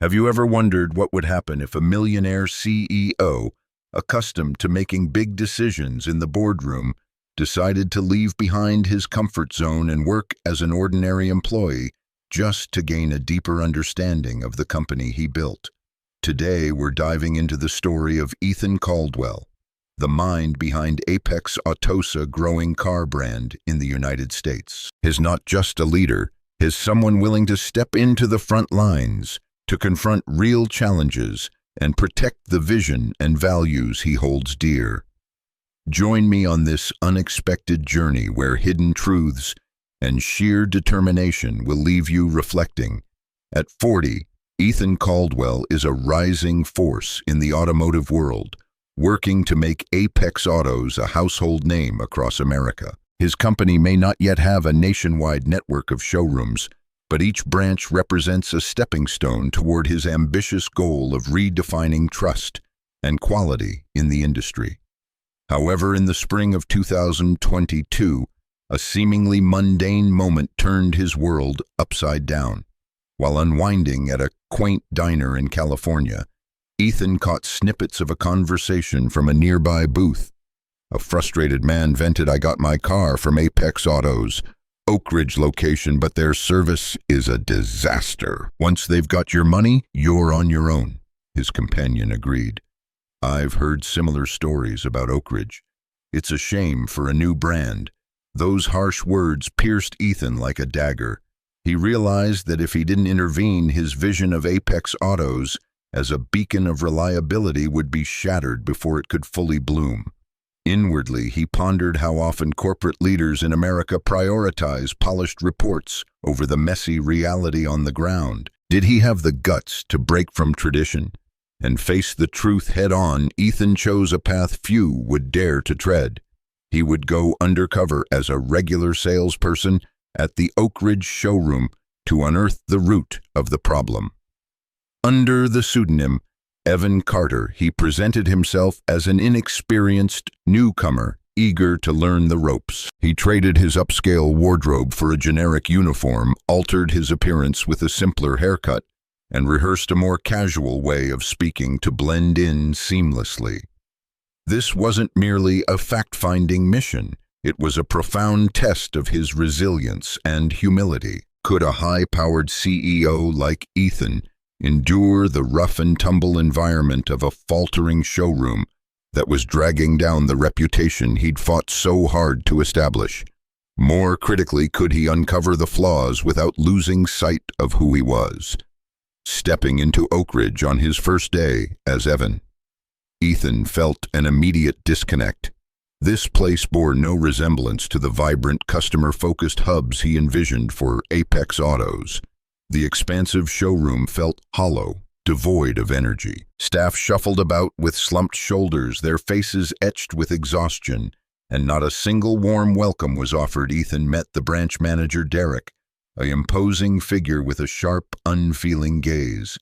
Have you ever wondered what would happen if a millionaire CEO, accustomed to making big decisions in the boardroom, decided to leave behind his comfort zone and work as an ordinary employee just to gain a deeper understanding of the company he built? Today, we're diving into the story of Ethan Caldwell, the mind behind Apex Autosa growing car brand in the United States. He's not just a leader, he's someone willing to step into the front lines to confront real challenges and protect the vision and values he holds dear. Join me on this unexpected journey where hidden truths and sheer determination will leave you reflecting. At 40, Ethan Caldwell is a rising force in the automotive world, working to make Apex Autos a household name across America. His company may not yet have a nationwide network of showrooms, but each branch represents a stepping stone toward his ambitious goal of redefining trust and quality in the industry. However, in the spring of 2022, a seemingly mundane moment turned his world upside down. While unwinding at a quaint diner in California, Ethan caught snippets of a conversation from a nearby booth. A frustrated man vented, "I got my car from Apex Autos, Oakridge location, but their service is a disaster. Once they've got your money, you're on your own." His companion agreed. "I've heard similar stories about Oakridge. It's a shame for a new brand." Those harsh words pierced Ethan like a dagger. He realized that if he didn't intervene, his vision of Apex Autos as a beacon of reliability would be shattered before it could fully bloom. Inwardly, he pondered how often corporate leaders in America prioritize polished reports over the messy reality on the ground. Did he have the guts to break from tradition and face the truth head-on? Ethan chose a path few would dare to tread. He would go undercover as a regular salesperson at the Oakridge showroom to unearth the root of the problem. Under the pseudonym Evan Carter, he presented himself as an inexperienced newcomer, eager to learn the ropes. He traded his upscale wardrobe for a generic uniform, altered his appearance with a simpler haircut, and rehearsed a more casual way of speaking to blend in seamlessly. This wasn't merely a fact-finding mission. It was a profound test of his resilience and humility. Could a high-powered CEO like Ethan endure the rough-and-tumble environment of a faltering showroom that was dragging down the reputation he'd fought so hard to establish? More critically, could he uncover the flaws without losing sight of who he was? Stepping into Oakridge on his first day as Evan, Ethan felt an immediate disconnect. This place bore no resemblance to the vibrant, customer-focused hubs he envisioned for Apex Autos. The expansive showroom felt hollow, devoid of energy. Staff shuffled about with slumped shoulders, their faces etched with exhaustion, and not a single warm welcome was offered. Ethan met the branch manager, Derek, an imposing figure with a sharp, unfeeling gaze.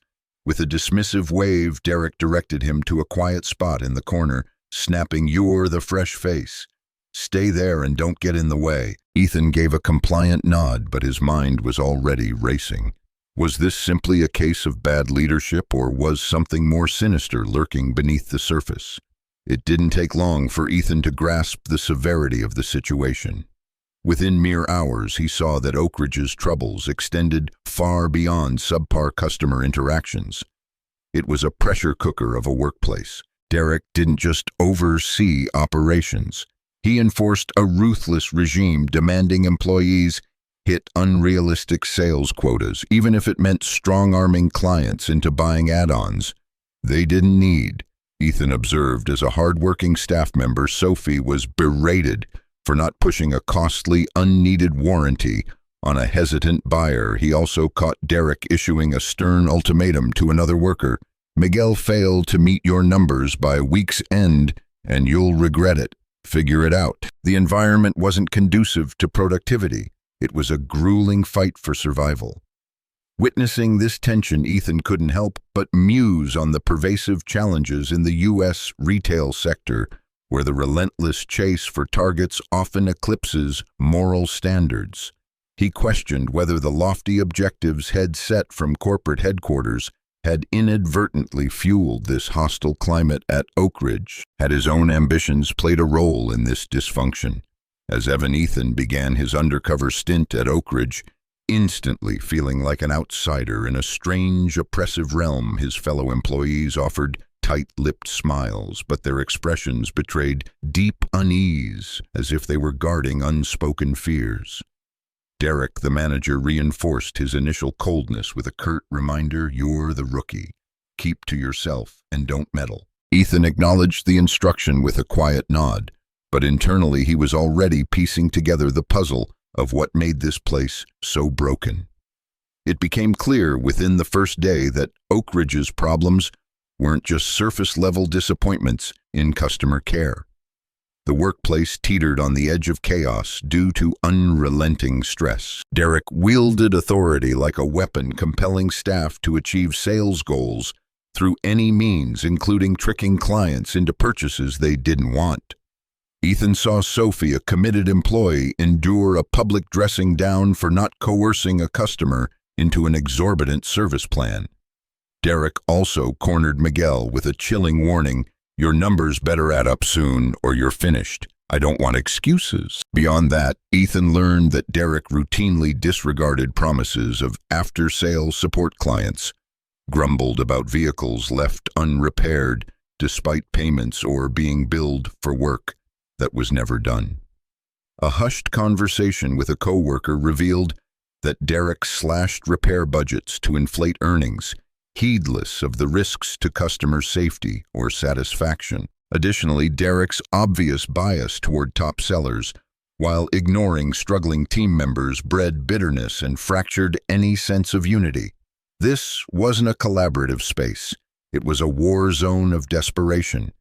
With a dismissive wave, Derek directed him to a quiet spot in the corner, snapping, "You're the fresh face. Stay there and don't get in the way." Ethan gave a compliant nod, but his mind was already racing. Was this simply a case of bad leadership, or was something more sinister lurking beneath the surface? It didn't take long for Ethan to grasp the severity of the situation. Within mere hours, he saw that Oakridge's troubles extended far beyond subpar customer interactions. It was a pressure cooker of a workplace. Derek didn't just oversee operations. He enforced a ruthless regime demanding employees hit unrealistic sales quotas, even if it meant strong-arming clients into buying add-ons they didn't need. Ethan observed as a hard-working staff member, Sophie was berated for not pushing a costly, unneeded warranty on a hesitant buyer. He also caught Derek issuing a stern ultimatum to another worker: "Miguel failed to meet your numbers by week's end, and you'll regret it. Figure it out." The environment wasn't conducive to productivity. It was a grueling fight for survival. Witnessing this tension, Ethan couldn't help but muse on the pervasive challenges in the U.S. retail sector, where the relentless chase for targets often eclipses moral standards. He questioned whether the lofty objectives he'd set from corporate headquarters had inadvertently fueled this hostile climate at Oakridge. Had his own ambitions played a role in this dysfunction? As Ethan began his undercover stint at Oakridge, instantly feeling like an outsider in a strange, oppressive realm, his fellow employees offered tight-lipped smiles, but their expressions betrayed deep unease, as if they were guarding unspoken fears. Derek, the manager, reinforced his initial coldness with a curt reminder, "You're the rookie. Keep to yourself and don't meddle." Ethan acknowledged the instruction with a quiet nod, but internally he was already piecing together the puzzle of what made this place so broken. It became clear within the first day that Oakridge's problems weren't just surface-level disappointments in customer care. The workplace teetered on the edge of chaos due to unrelenting stress. Derek wielded authority like a weapon, compelling staff to achieve sales goals through any means, including tricking clients into purchases they didn't want. Ethan saw Sophie, a committed employee, endure a public dressing down for not coercing a customer into an exorbitant service plan. Derek also cornered Miguel with a chilling warning, "Your numbers better add up soon or you're finished. I don't want excuses." Beyond that, Ethan learned that Derek routinely disregarded promises of after-sales support clients, grumbled about vehicles left unrepaired despite payments, or being billed for work that was never done. A hushed conversation with a coworker revealed that Derek slashed repair budgets to inflate earnings, heedless of the risks to customer safety or satisfaction. Additionally, Derek's obvious bias toward top sellers, while ignoring struggling team members, bred bitterness and fractured any sense of unity. This wasn't a collaborative space. It was a war zone of desperation.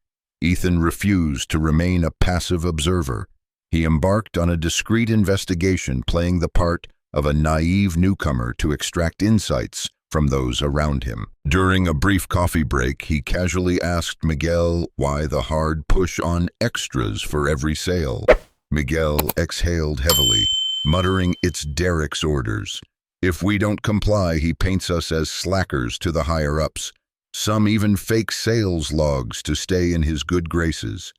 Ethan refused to remain a passive observer. He embarked on a discreet investigation, playing the part of a naive newcomer to extract insights from those around him. During a brief coffee break, he casually asked Miguel why the hard push on extras for every sale. Miguel exhaled heavily, muttering, "It's Derek's orders. If we don't comply, he paints us as slackers to the higher-ups. Some even fake sales logs to stay in his good graces."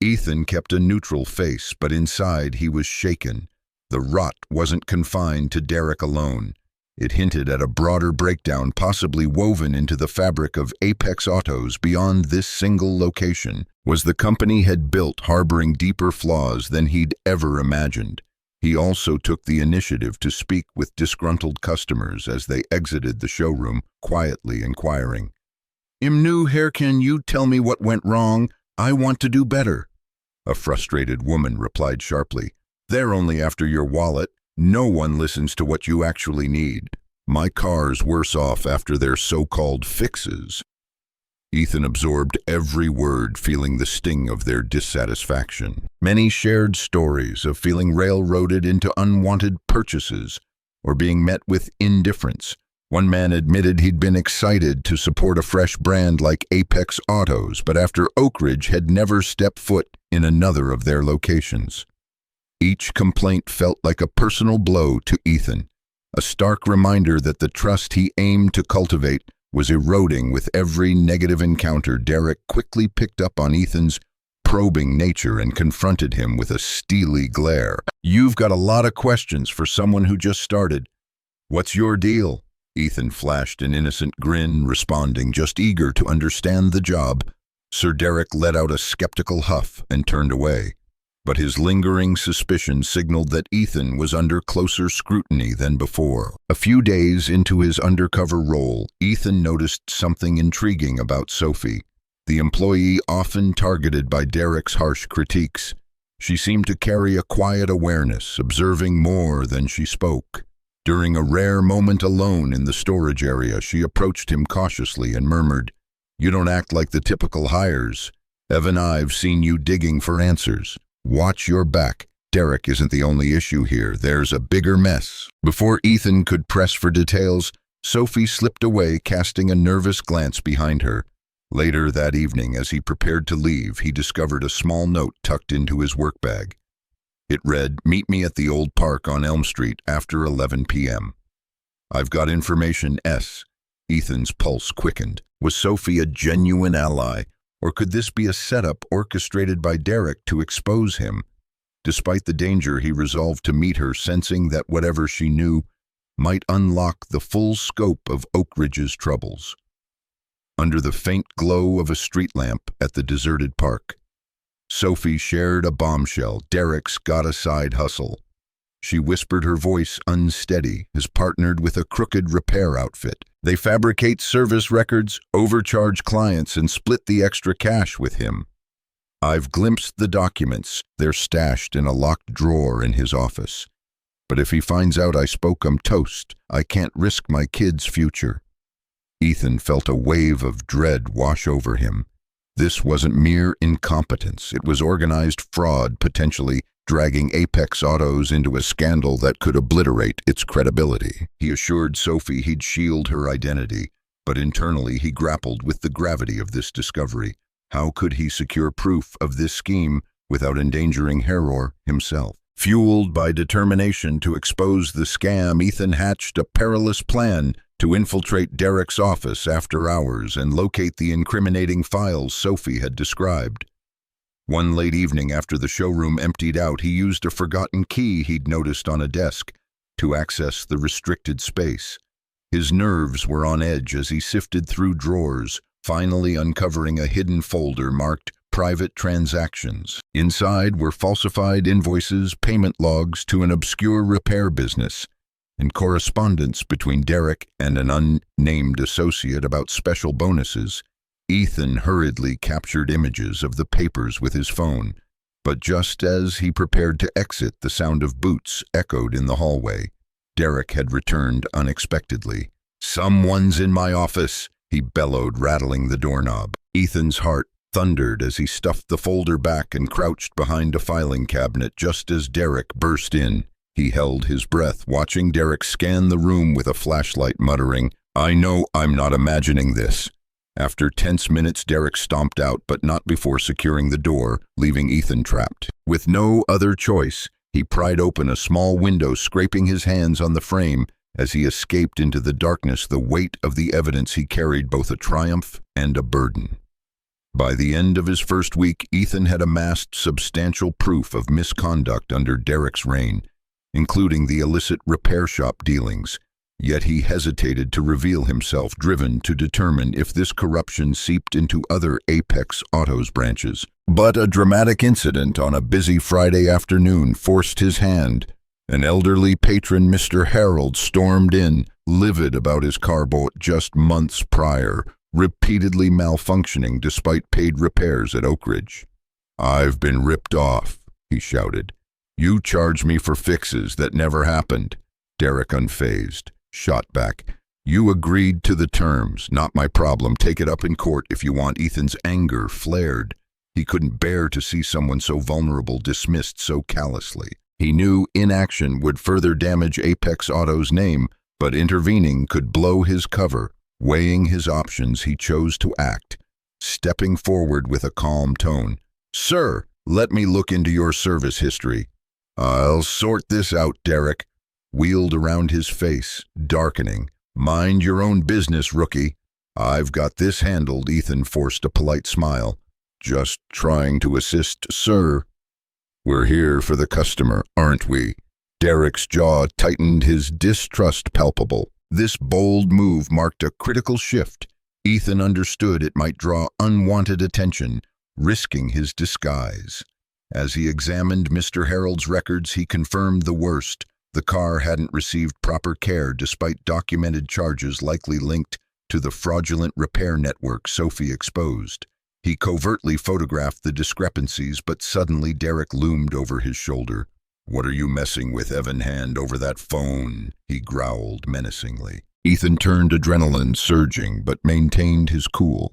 Ethan kept a neutral face, but inside he was shaken. The rot wasn't confined to Derek alone. It hinted at a broader breakdown, possibly woven into the fabric of Apex Autos beyond this single location. Was the company had built harboring deeper flaws than he'd ever imagined? He also took the initiative to speak with disgruntled customers as they exited the showroom, quietly inquiring, "I'm new here, can you tell me what went wrong? I want to do better." A frustrated woman replied sharply, "They're only after your wallet. No one listens to what you actually need. My car's worse off after their so-called fixes." Ethan absorbed every word, feeling the sting of their dissatisfaction. Many shared stories of feeling railroaded into unwanted purchases or being met with indifference. One man admitted he'd been excited to support a fresh brand like Apex Autos, but after Oakridge had never stepped foot in another of their locations. Each complaint felt like a personal blow to Ethan, a stark reminder that the trust he aimed to cultivate was eroding with every negative encounter. Derek quickly picked up on Ethan's probing nature and confronted him with a steely glare. "You've got a lot of questions for someone who just started. What's your deal?" Ethan flashed an innocent grin, responding, just eager to understand the job. Sir Derek let out a skeptical huff and turned away. But his lingering suspicion signaled that Ethan was under closer scrutiny than before. A few days into his undercover role, Ethan noticed something intriguing about Sophie, the employee often targeted by Derek's harsh critiques. She seemed to carry a quiet awareness, observing more than she spoke. During a rare moment alone in the storage area, she approached him cautiously and murmured, "You don't act like the typical hires. I've seen you digging for answers. Watch your back. Derek isn't the only issue here. There's a bigger mess." Before Ethan could press for details, Sophie slipped away, casting a nervous glance behind her. Later that evening, as he prepared to leave, he discovered a small note tucked into his work bag. It read, "Meet me at the old park on Elm Street after 11 p.m. I've got information S. Ethan's pulse quickened. Was Sophie a genuine ally, or could this be a setup orchestrated by Derek to expose him? Despite the danger, he resolved to meet her, sensing that whatever she knew might unlock the full scope of Oakridge's troubles. Under the faint glow of a street lamp at the deserted park, Sophie shared a bombshell. Derek's got a side hustle. She whispered, her voice unsteady, has partnered with a crooked repair outfit. They fabricate service records, overcharge clients, and split the extra cash with him. I've glimpsed the documents. They're stashed in a locked drawer in his office. But if he finds out I spoke, I'm toast. I can't risk my kid's future. Ethan felt a wave of dread wash over him. This wasn't mere incompetence. It was organized fraud, potentially dragging Apex Autos into a scandal that could obliterate its credibility. He assured Sophie he'd shield her identity, but internally he grappled with the gravity of this discovery. How could he secure proof of this scheme without endangering Heror himself? Fueled by determination to expose the scam, Ethan hatched a perilous plan to infiltrate Derek's office after hours and locate the incriminating files Sophie had described. One late evening, after the showroom emptied out, he used a forgotten key he'd noticed on a desk to access the restricted space. His nerves were on edge as he sifted through drawers, finally uncovering a hidden folder marked Private Transactions. Inside were falsified invoices, payment logs to an obscure repair business, and correspondence between Derek and an unnamed associate about special bonuses. Ethan hurriedly captured images of the papers with his phone, but just as he prepared to exit, the sound of boots echoed in the hallway. Derek had returned unexpectedly. "Someone's in my office," he bellowed, rattling the doorknob. Ethan's heart thundered as he stuffed the folder back and crouched behind a filing cabinet just as Derek burst in. He held his breath, watching Derek scan the room with a flashlight, muttering, "I know I'm not imagining this." After tense minutes, Derek stomped out, but not before securing the door, leaving Ethan trapped. With no other choice, he pried open a small window, scraping his hands on the frame as he escaped into the darkness, the weight of the evidence he carried both a triumph and a burden. By the end of his first week, Ethan had amassed substantial proof of misconduct under Derek's reign, including the illicit repair shop dealings. Yet he hesitated to reveal himself, driven to determine if this corruption seeped into other Apex Autos branches. But a dramatic incident on a busy Friday afternoon forced his hand. An elderly patron, Mr. Harold, stormed in, livid about his car bought just months prior, repeatedly malfunctioning despite paid repairs at Oakridge. "I've been ripped off," he shouted. "You charge me for fixes that never happened." Derek, unfazed, shot back, "You agreed to the terms, not my problem. Take it up in court if you want." Ethan's anger flared. He couldn't bear to see someone so vulnerable dismissed so callously. He knew inaction would further damage Apex Auto's name, but intervening could blow his cover. Weighing his options, he chose to act, stepping forward with a calm tone. "Sir, let me look into your service history." "I'll sort this out," Derek wheeled around, his face darkening. "Mind your own business, rookie." "I've got this handled." Ethan forced a polite smile. "Just trying to assist, sir." "We're here for the customer, aren't we?" Derek's jaw tightened, his distrust palpable. This bold move marked a critical shift. Ethan understood it might draw unwanted attention, risking his disguise. As he examined Mr. Harold's records, he confirmed the worst. The car hadn't received proper care despite documented charges likely linked to the fraudulent repair network Sophie exposed. He covertly photographed the discrepancies, but suddenly Derek loomed over his shoulder. "What are you messing with, Evan? Hand over that phone," he growled menacingly. Ethan turned, adrenaline surging, but maintained his cool.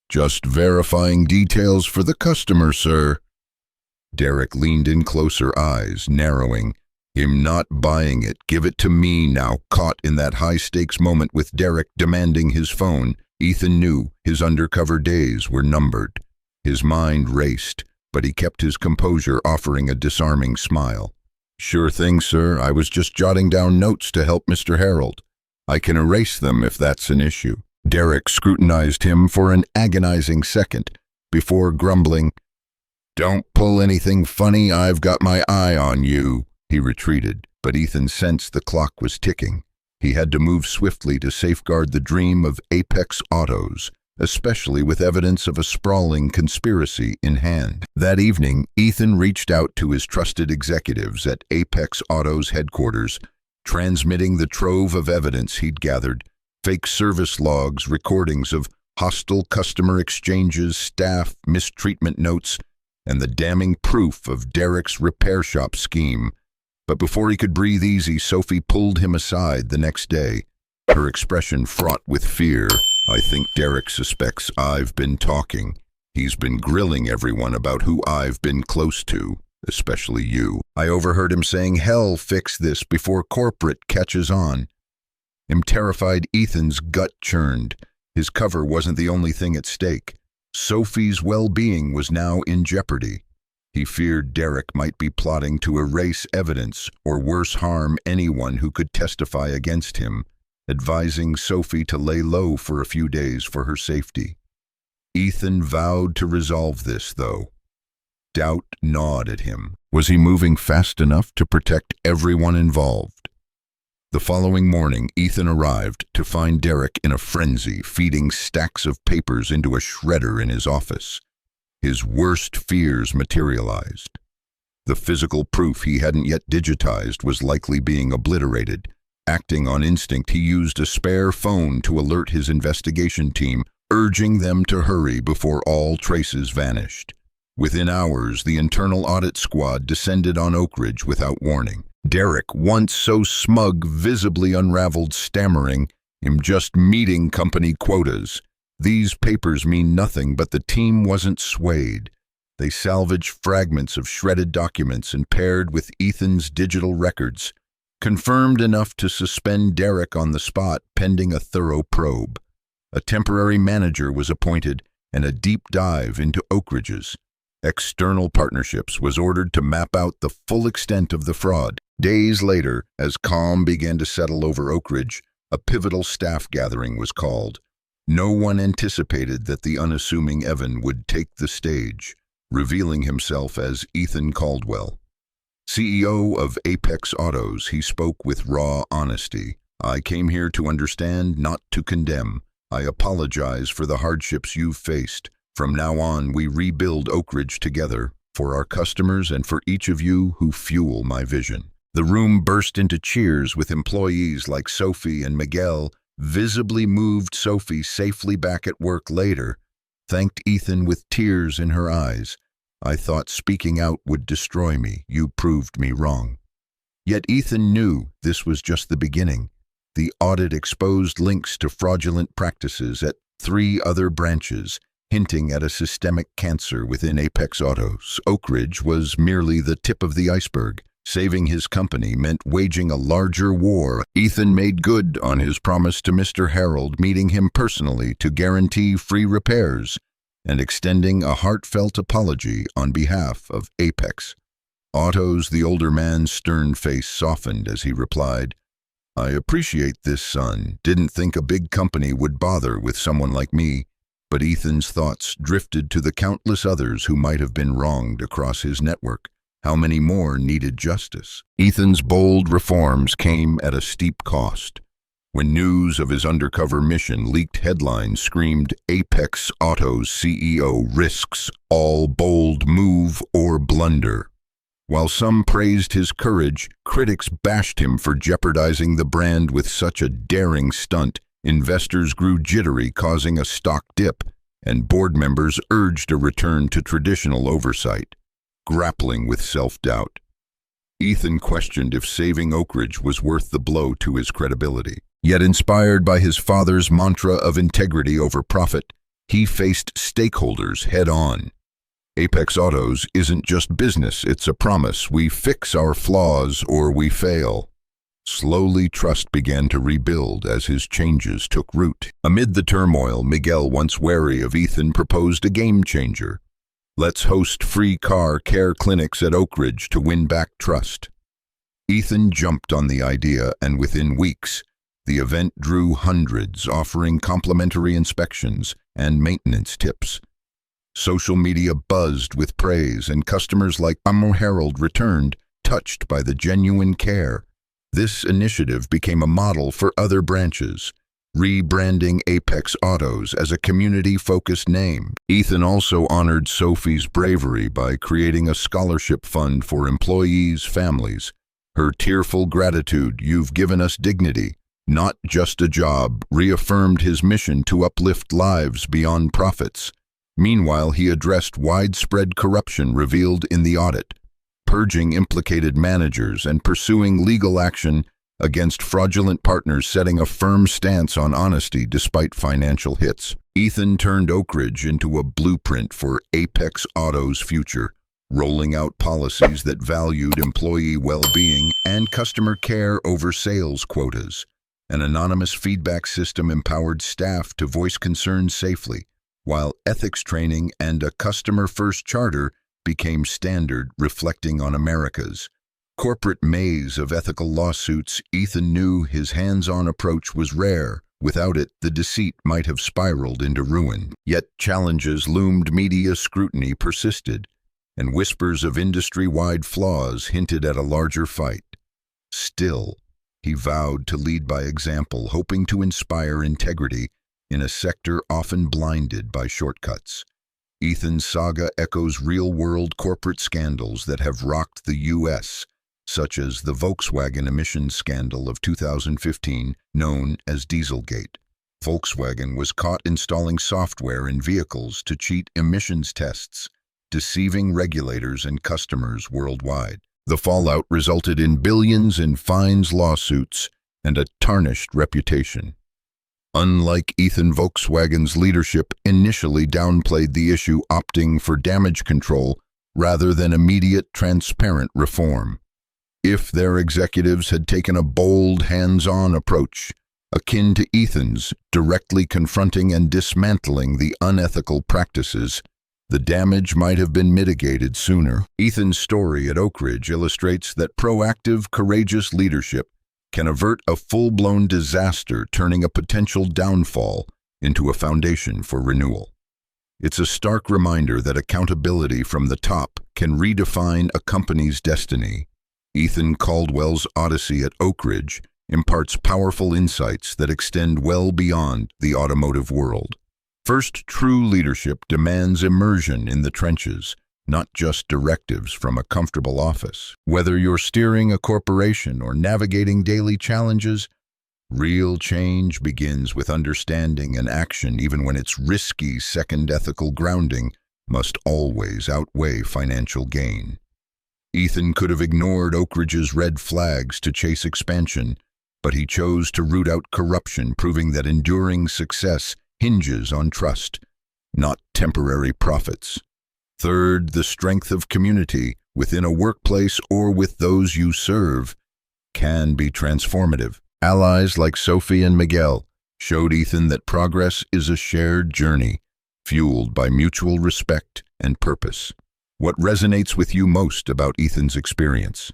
"Just verifying details for the customer, sir." Derek leaned in closer, eyes narrowing. "I'm not buying it. Give it to me now." Caught in that high-stakes moment with Derek demanding his phone, Ethan knew his undercover days were numbered. His mind raced, but he kept his composure, offering a disarming smile. "Sure thing, sir. I was just jotting down notes to help Mr. Harold." I can erase them if that's an issue. Derek scrutinized him for an agonizing second before grumbling, "Don't pull anything funny, I've got my eye on you." He retreated, but Ethan sensed the clock was ticking. He had to move swiftly to safeguard the dream of Apex Autos, especially with evidence of a sprawling conspiracy in hand. That evening, Ethan reached out to his trusted executives at Apex Autos headquarters, transmitting the trove of evidence he'd gathered: fake service logs, recordings of hostile customer exchanges, staff mistreatment notes, and the damning proof of Derek's repair shop scheme. But before he could breathe easy, Sophie pulled him aside the next day, her expression fraught with fear. "I think Derek suspects I've been talking. He's been grilling everyone about who I've been close to, especially you. I overheard him saying, 'Hell, fix this before corporate catches on.'" Terrified, Ethan's gut churned. His cover wasn't the only thing at stake. Sophie's well-being was now in jeopardy. He feared Derek might be plotting to erase evidence or worse, harm anyone who could testify against him, advising Sophie to lay low for a few days for her safety. Ethan vowed to resolve this, though. Doubt gnawed at him. Was he moving fast enough to protect everyone involved? The following morning, Ethan arrived to find Derek in a frenzy, feeding stacks of papers into a shredder in his office. His worst fears materialized. The physical proof he hadn't yet digitized was likely being obliterated. Acting on instinct, he used a spare phone to alert his investigation team, urging them to hurry before all traces vanished. Within hours, the internal audit squad descended on Oakridge without warning. Derek, once so smug, visibly unraveled, stammering, "I'm just meeting company quotas. These papers mean nothing," but the team wasn't swayed. They salvaged fragments of shredded documents and paired with Ethan's digital records, confirmed enough to suspend Derek on the spot pending a thorough probe. A temporary manager was appointed, and a deep dive into Oakridge's external partnerships was ordered to map out the full extent of the fraud. Days later, as calm began to settle over Oakridge, a pivotal staff gathering was called. No one anticipated that the unassuming Evan would take the stage, revealing himself as Ethan Caldwell. CEO of Apex Autos, he spoke with raw honesty. "I came here to understand, not to condemn. I apologize for the hardships you've faced. From now on, we rebuild Oakridge together, for our customers and for each of you who fuel my vision." The room burst into cheers, with employees like Sophie and Miguel visibly moved Sophie safely back at work later, thanked Ethan with tears in her eyes. "I thought speaking out would destroy me. You proved me wrong." Yet Ethan knew this was just the beginning. The audit exposed links to fraudulent practices at 3 other branches, hinting at a systemic cancer within Apex Autos. Oakridge was merely the tip of the iceberg. Saving his company meant waging a larger war. Ethan made good on his promise to Mr. Harold, meeting him personally to guarantee free repairs and extending a heartfelt apology on behalf of Apex Autos. The older man's stern face softened as he replied, "I appreciate this, son. Didn't think a big company would bother with someone like me." But Ethan's thoughts drifted to the countless others who might have been wronged across his network. How many more needed justice? Ethan's bold reforms came at a steep cost. When news of his undercover mission leaked, headlines screamed, "Apex Autos CEO risks all bold move or blunder." While some praised his courage, critics bashed him for jeopardizing the brand with such a daring stunt. Investors grew jittery, causing a stock dip, and board members urged a return to traditional oversight. Grappling with self-doubt, Ethan questioned if saving Oakridge was worth the blow to his credibility. Yet, inspired by his father's mantra of integrity over profit, he faced stakeholders head-on. Apex Autos isn't just business, it's a promise. We fix our flaws or we fail. Slowly, trust began to rebuild as his changes took root. Amid the turmoil, Miguel, once wary of Ethan, proposed a game changer. "Let's host free car care clinics at Oakridge to win back trust." Ethan jumped on the idea, and within weeks, The event drew hundreds, offering complimentary inspections and maintenance tips. Social media buzzed with praise, and customers like Amo Herald returned, touched by the genuine care. This initiative became a model for other branches, rebranding Apex Autos as a community-focused name. Ethan also honored Sophie's bravery by creating a scholarship fund for employees' families. Her tearful gratitude, "You've given us dignity, not just a job," reaffirmed his mission to uplift lives beyond profits. Meanwhile, he addressed widespread corruption revealed in the audit, purging implicated managers and pursuing legal action against fraudulent partners, setting a firm stance on honesty despite financial hits. Ethan turned Oakridge into a blueprint for Apex Auto's future, rolling out policies that valued employee well-being and customer care over sales quotas. An anonymous feedback system empowered staff to voice concerns safely, while ethics training and a customer-first charter became standard, reflecting on America's corporate maze of ethical lawsuits. Ethan knew his hands-on approach was rare. Without it, the deceit might have spiraled into ruin. Yet challenges loomed, media scrutiny persisted, and whispers of industry-wide flaws hinted at a larger fight. Still, he vowed to lead by example, hoping to inspire integrity in a sector often blinded by shortcuts. Ethan's saga echoes real-world corporate scandals that have rocked the U.S., such as the Volkswagen emissions scandal of 2015, known as Dieselgate. Volkswagen was caught installing software in vehicles to cheat emissions tests, deceiving regulators and customers worldwide. The fallout resulted in billions in fines, lawsuits, and a tarnished reputation. Unlike Ethan, Volkswagen's leadership initially downplayed the issue, opting for damage control rather than immediate, transparent reform. If their executives had taken a bold, hands-on approach, akin to Ethan's, directly confronting and dismantling the unethical practices, the damage might have been mitigated sooner. Ethan's story at Oakridge illustrates that proactive, courageous leadership can avert a full-blown disaster, turning a potential downfall into a foundation for renewal. It's a stark reminder that accountability from the top can redefine a company's destiny. Ethan Caldwell's odyssey at Oakridge imparts powerful insights that extend well beyond the automotive world. First, true leadership demands immersion in the trenches, not just directives from a comfortable office. Whether you're steering a corporation or navigating daily challenges, real change begins with understanding and action, even when it's risky. Second, ethical grounding must always outweigh financial gain. Ethan could have ignored Oakridge's red flags to chase expansion, but he chose to root out corruption, proving that enduring success hinges on trust, not temporary profits. Third, the strength of community within a workplace or with those you serve can be transformative. Allies like Sophie and Miguel showed Ethan that progress is a shared journey, fueled by mutual respect and purpose. What resonates with you most about Ethan's experience?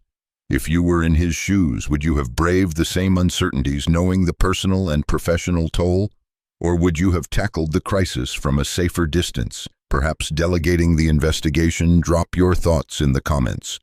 If you were in his shoes, would you have braved the same uncertainties, knowing the personal and professional toll? Or would you have tackled the crisis from a safer distance, perhaps delegating the investigation? Drop your thoughts in the comments.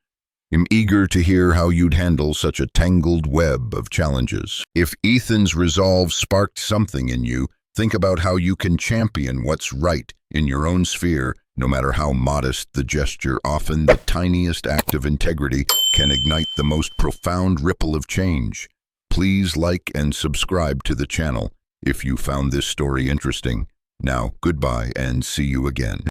I'm eager to hear how you'd handle such a tangled web of challenges. If Ethan's resolve sparked something in you, think about how you can champion what's right in your own sphere. No matter how modest the gesture, often the tiniest act of integrity can ignite the most profound ripple of change. Please like and subscribe to the channel if you found this story interesting. Now, goodbye and see you again.